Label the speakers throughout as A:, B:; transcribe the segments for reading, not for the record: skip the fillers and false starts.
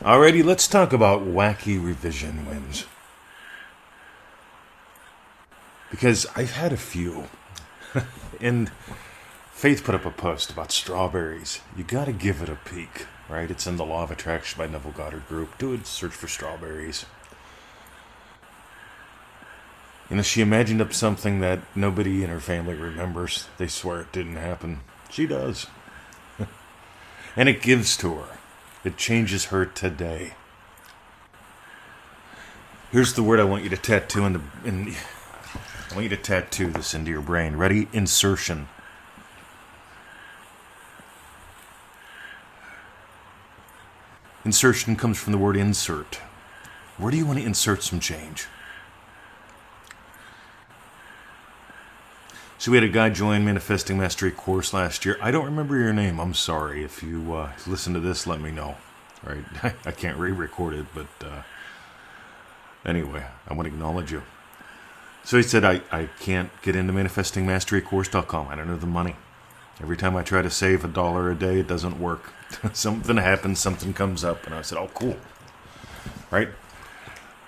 A: Alrighty, let's talk about wacky revision wins. Because I've had a few. And Faith put up a post about strawberries. You gotta give it a peek, right? It's in the Law of Attraction by Neville Goddard group. Do a search for strawberries. You know, she imagined up something that nobody in her family remembers. They swear it didn't happen. She does. And it gives to her. It changes her today. Here's the word I want you to tattoo I want you to tattoo this into your brain. Ready? Insertion. Insertion comes from the word insert. Where do you want to insert some change? So we had a guy join Manifesting Mastery course last year. I don't remember your name. I'm sorry. If you listen to this, let me know. All right? I can't re-record it, but anyway, I want to acknowledge you. So he said, I can't get into ManifestingMasteryCourse.com. I don't have the money. Every time I try to save $1 a day, it doesn't work. Something happens, something comes up, and I said, oh, cool. Right?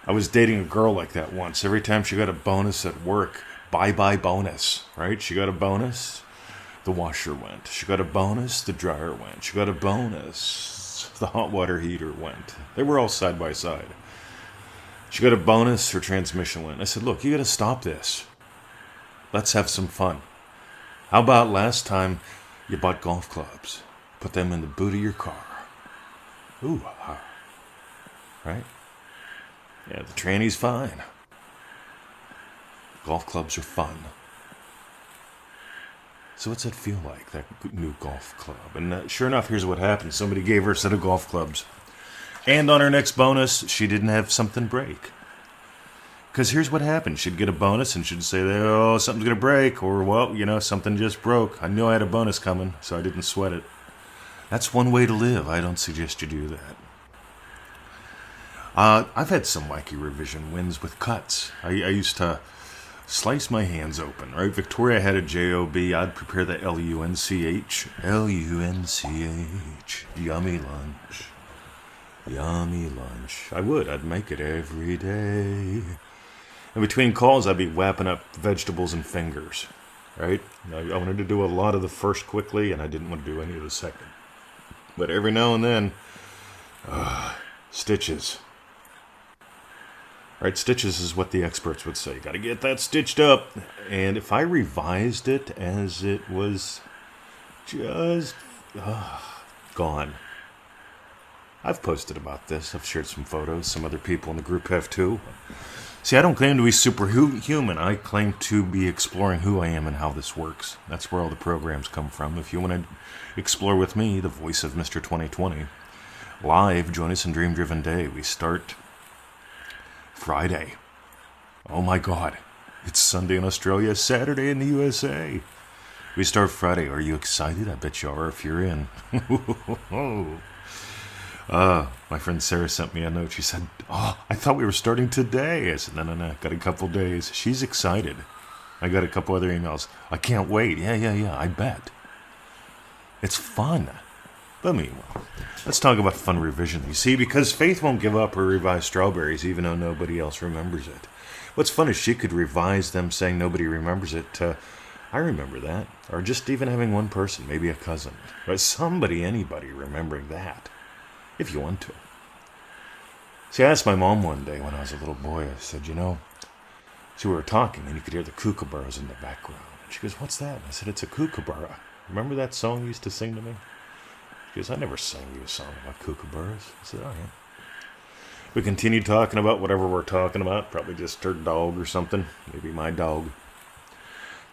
A: I was dating a girl like that once. Every time she got a bonus at work, bye-bye bonus, right? She got a bonus, the washer went. She got a bonus, the dryer went. She got a bonus, the hot water heater went. They were all side by side. She got a bonus, her transmission went. I said, look, you got to stop this. Let's have some fun. How about last time you bought golf clubs? Put them in the boot of your car. Ooh, right? Yeah, the tranny's fine. Golf clubs are fun. So what's that feel like, that new golf club? And sure enough, here's what happened. Somebody gave her a set of golf clubs. And on her next bonus, she didn't have something break. Because here's what happened. She'd get a bonus and she'd say, oh, something's going to break. Or, well, you know, something just broke. I knew I had a bonus coming, so I didn't sweat it. That's one way to live. I don't suggest you do that. I've had some wacky revision wins with cuts. I used to slice my hands open, right? Victoria had a job. I'd prepare the lunch. Lunch. Yummy lunch. Yummy lunch. I'd make it every day. And between calls, I'd be whapping up vegetables and fingers, right? I wanted to do a lot of the first quickly, and I didn't want to do any of the second. But every now and then, stitches. Right, stitches is what the experts would say. Got to get that stitched up. And if I revised it as it was just gone. I've posted about this. I've shared some photos. Some other people in the group have too. See, I don't claim to be superhuman. I claim to be exploring who I am and how this works. That's where all the programs come from. If you want to explore with me, the voice of Mr. 2020, live, join us in Dream Driven Day. We start Friday. Oh my God. It's Sunday in Australia, Saturday in the USA. We start Friday. Are you excited? I bet you are if you're in. My friend Sarah sent me a note. She said, I thought we were starting today. I said, no, got a couple days. She's excited. I got a couple other emails. I can't wait. Yeah, I bet. It's fun. But meanwhile, let's talk about fun revision. You see, because Faith won't give up her revised strawberries, even though nobody else remembers it. What's fun is she could revise them saying nobody remembers it to, I remember that. Or just even having one person, maybe a cousin. But anybody remembering that. If you want to. See, I asked my mom one day when I was a little boy, I said, so we were talking and you could hear the kookaburras in the background. And she goes, what's that? And I said, it's a kookaburra. Remember that song you used to sing to me? She goes, I never sang you a song about kookaburras. I said, oh yeah. We continued talking about whatever we're talking about, probably just her dog or something, maybe my dog.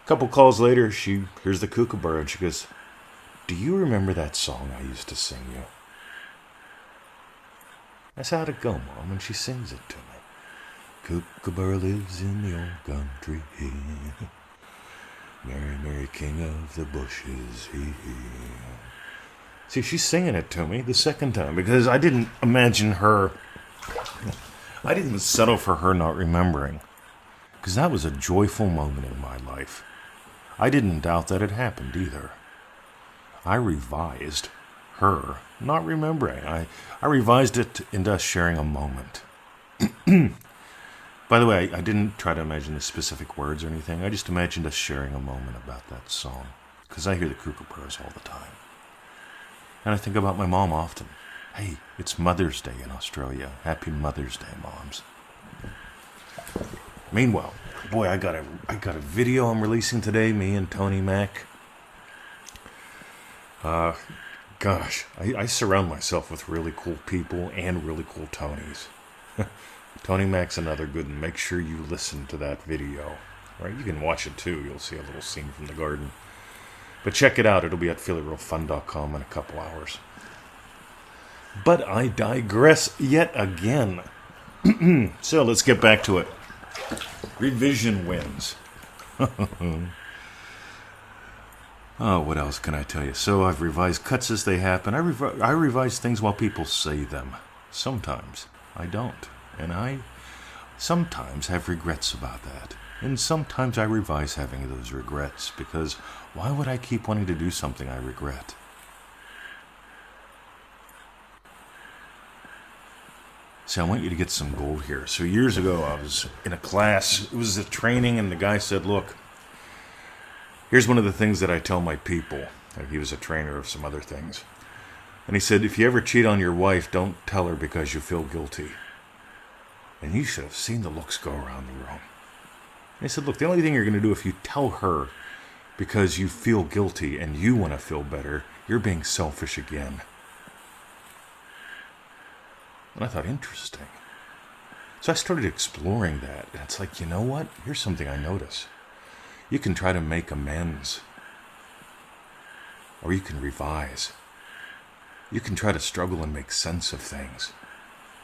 A: A couple calls later, she hears the kookaburra and she goes, do you remember that song I used to sing you? I said, how'd it go, Mom? And she sings it to me. Kookaburra lives in the old country. Mary, king of the bushes. See, she's singing it to me the second time because I didn't settle for her not remembering. Because that was a joyful moment in my life. I didn't doubt that it happened either. I revised her not remembering. I revised it into us sharing a moment. By the way, I didn't try to imagine the specific words or anything. I just imagined us sharing a moment about that song. Because I hear the Cuckoo Purrs all the time. And I think about my mom often. Hey, it's Mother's Day in Australia. Happy Mother's Day, moms. Meanwhile, boy, I got a video I'm releasing today, me and Tony Mac. Gosh, I surround myself with really cool people and really cool Tonys. Tony Mac's another good one. Make sure you listen to that video. Right? You can watch it too. You'll see a little scene from the garden. But check it out. It'll be at feelitrealfun.com in a couple hours. But I digress yet again. So let's get back to it. Revision wins. Oh, what else can I tell you? So I've revised cuts as they happen. I revise things while people say them. Sometimes I don't. And I sometimes have regrets about that. And sometimes I revise having those regrets, because why would I keep wanting to do something I regret? See, I want you to get some gold here. So years ago, I was in a class. It was a training, and the guy said, look, here's one of the things that I tell my people. He was a trainer of some other things. And he said, if you ever cheat on your wife, don't tell her because you feel guilty. And you should have seen the looks go around the room. And he said, look, the only thing you're going to do if you tell her because you feel guilty and you want to feel better, you're being selfish again. And I thought, interesting. So I started exploring that. And it's like, you know what? Here's something I notice. You can try to make amends. Or you can revise. You can try to struggle and make sense of things.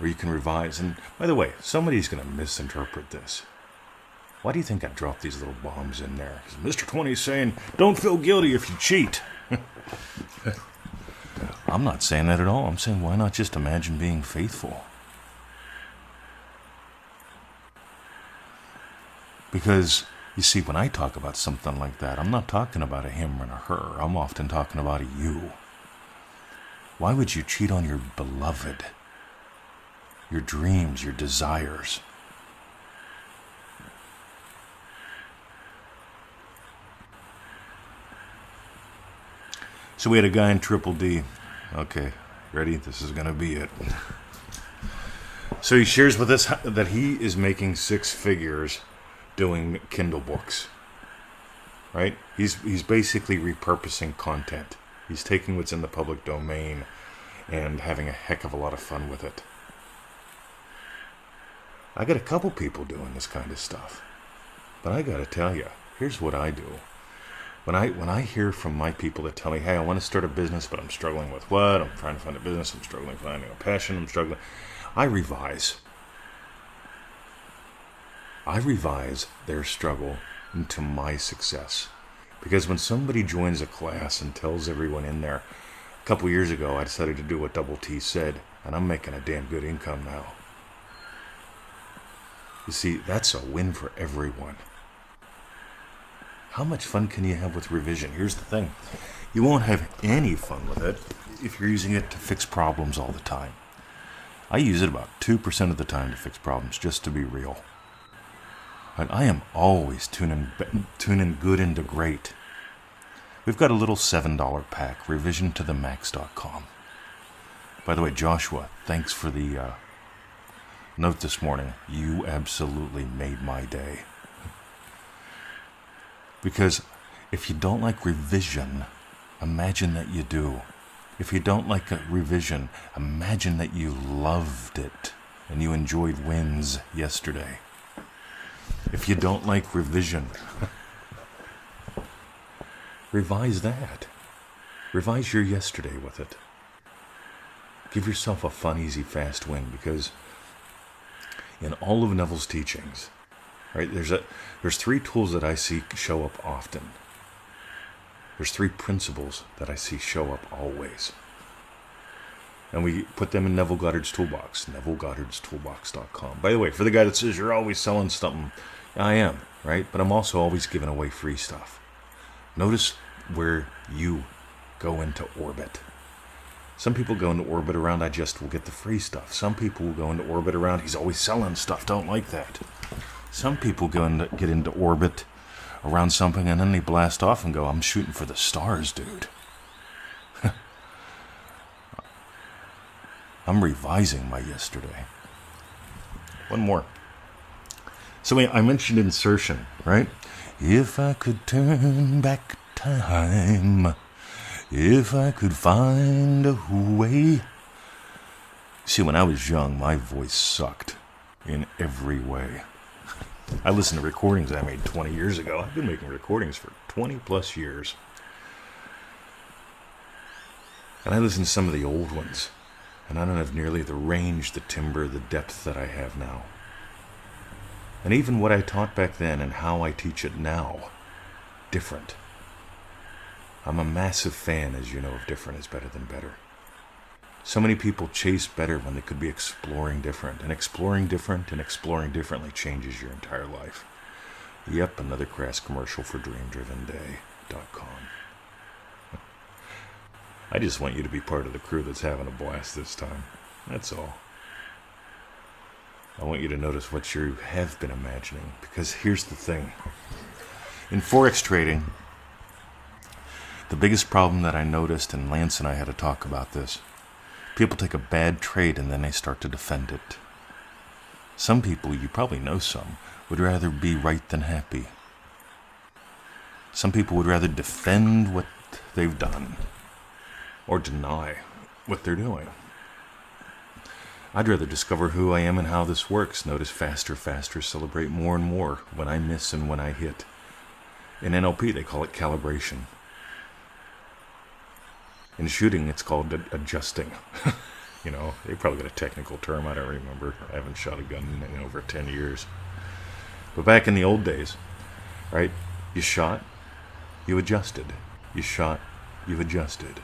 A: Or you can revise. And by the way, somebody's going to misinterpret this. Why do you think I dropped these little bombs in there? Mr. 20 is saying, don't feel guilty if you cheat. I'm not saying that at all. I'm saying, why not just imagine being faithful? Because, you see, when I talk about something like that, I'm not talking about a him and a her. I'm often talking about a you. Why would you cheat on your beloved? Your dreams, your desires? So we had a guy in Triple D. Okay, ready? This is going to be it. So he shares with us that he is making 6 figures doing Kindle books. Right? He's basically repurposing content. He's taking what's in the public domain and having a heck of a lot of fun with it. I got a couple people doing this kind of stuff. But I got to tell you, here's what I do. When I hear from my people that tell me, hey, I want to start a business, but I'm struggling with what? I'm trying to find a business. I'm struggling finding a passion. I'm struggling. I revise. I revise their struggle into my success. Because when somebody joins a class and tells everyone in there, a couple years ago, I decided to do what Double T said, and I'm making a damn good income now. You see, that's a win for everyone. How much fun can you have with revision? Here's the thing. You won't have any fun with it if you're using it to fix problems all the time. I use it about 2% of the time to fix problems, just to be real. And I am always tuning good into great. We've got a little $7 pack, revisiontothemax.com. By the way, Joshua, thanks for the note this morning. You absolutely made my day. Because if you don't like revision, imagine that you do. If you don't like a revision, imagine that you loved it and you enjoyed wins yesterday. If you don't like revision, revise that. Revise your yesterday with it. Give yourself a fun, easy, fast win, because in all of Neville's teachings, right, there's 3 tools that I see show up often. There's 3 principles that I see show up always. And we put them in Neville Goddard's toolbox, NevilleGoddardsToolbox.com. By the way, for the guy that says you're always selling something, I am, right? But I'm also always giving away free stuff. Notice where you go into orbit. Some people go into orbit around, I just will get the free stuff. Some people will go into orbit around, he's always selling stuff, don't like that. Some people get into orbit around something and then they blast off and go, I'm shooting for the stars, dude. I'm revising my yesterday. One more. So I mentioned insertion, right? If I could turn back time, if I could find a way. See, when I was young, my voice sucked in every way. I listened to recordings I made 20 years ago. I've been making recordings for 20 plus years. And I listened to some of the old ones. And I don't have nearly the range, the timbre, the depth that I have now. And even what I taught back then and how I teach it now, different. I'm a massive fan, as you know, of different is better than better. So many people chase better when they could be exploring different. And exploring different and exploring differently changes your entire life. Yep, another crass commercial for DreamDrivenDay.com. I just want you to be part of the crew that's having a blast this time. That's all. I want you to notice what you have been imagining. Because here's the thing. In Forex trading, the biggest problem that I noticed, and Lance and I had to talk about this, people take a bad trade and then they start to defend it. Some people, you probably know some, would rather be right than happy. Some people would rather defend what they've done or deny what they're doing. I'd rather discover who I am and how this works, notice faster, celebrate more and more when I miss and when I hit. In NLP, they call it calibration. In shooting, it's called adjusting. You know, they probably got a technical term, I don't remember. I haven't shot a gun in over 10 years. But back in the old days, right, you shot, you adjusted. You shot, you adjusted.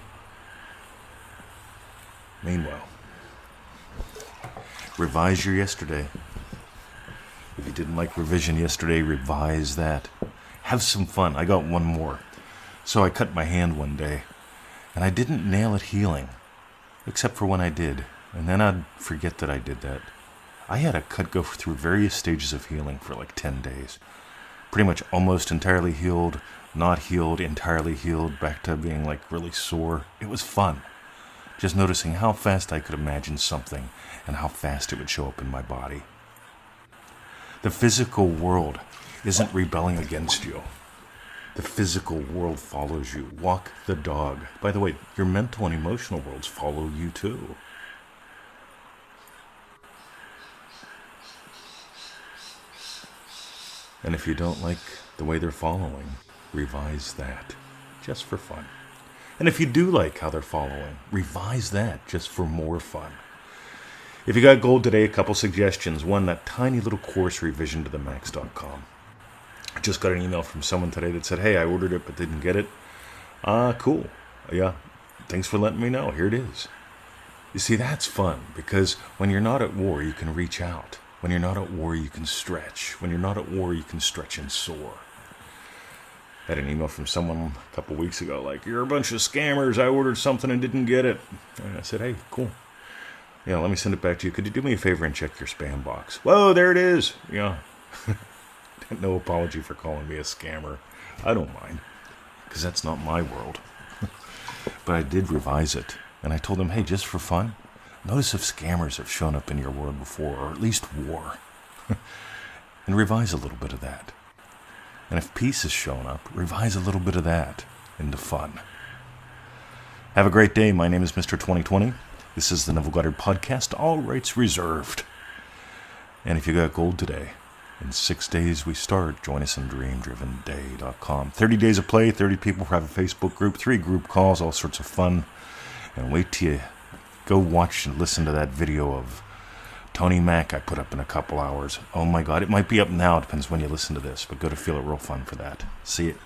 A: Meanwhile, revise your yesterday. If you didn't like revision yesterday, revise that. Have some fun. I got one more. So I cut my hand one day, and I didn't nail it healing, except for when I did, and then I'd forget that I did that. I had a cut go through various stages of healing for like 10 days. Pretty much almost entirely healed, not healed, entirely healed, back to being like really sore. It was fun. Just noticing how fast I could imagine something and how fast it would show up in my body. The physical world isn't rebelling against you. The physical world follows you. Walk the dog. By the way, your mental and emotional worlds follow you too. And if you don't like the way they're following, revise that, just for fun. And if you do like how they're following, revise that just for more fun. If you got gold today, a couple suggestions. One, that tiny little course, revisiontothemax.com. I just got an email from someone today that said, hey, I ordered it but didn't get it. Cool. Yeah, thanks for letting me know. Here it is. You see, that's fun because when you're not at war, you can reach out. When you're not at war, you can stretch. When you're not at war, you can stretch and soar. I had an email from someone a couple weeks ago, like, you're a bunch of scammers. I ordered something and didn't get it. And I said, hey, cool. Yeah, let me send it back to you. Could you do me a favor and check your spam box? Whoa, there it is. Yeah. No apology for calling me a scammer. I don't mind, because that's not my world. But I did revise it, and I told them, hey, just for fun, notice if scammers have shown up in your world before, or at least war. And revise a little bit of that. And if peace has shown up, revise a little bit of that into fun. Have a great day. My name is Mr. 2020. This is the Neville Goddard Podcast, all rights reserved. And if you got gold today, in 6 days we start. Join us on DreamDrivenDay.com. 30 days of play, 30 people, private Facebook group, 3 group calls, all sorts of fun. And wait till you go watch and listen to that video of Tony Mac I put up in a couple hours. Oh my God, it might be up now. It depends when you listen to this, but go to Feel It Real Fun for that. See it.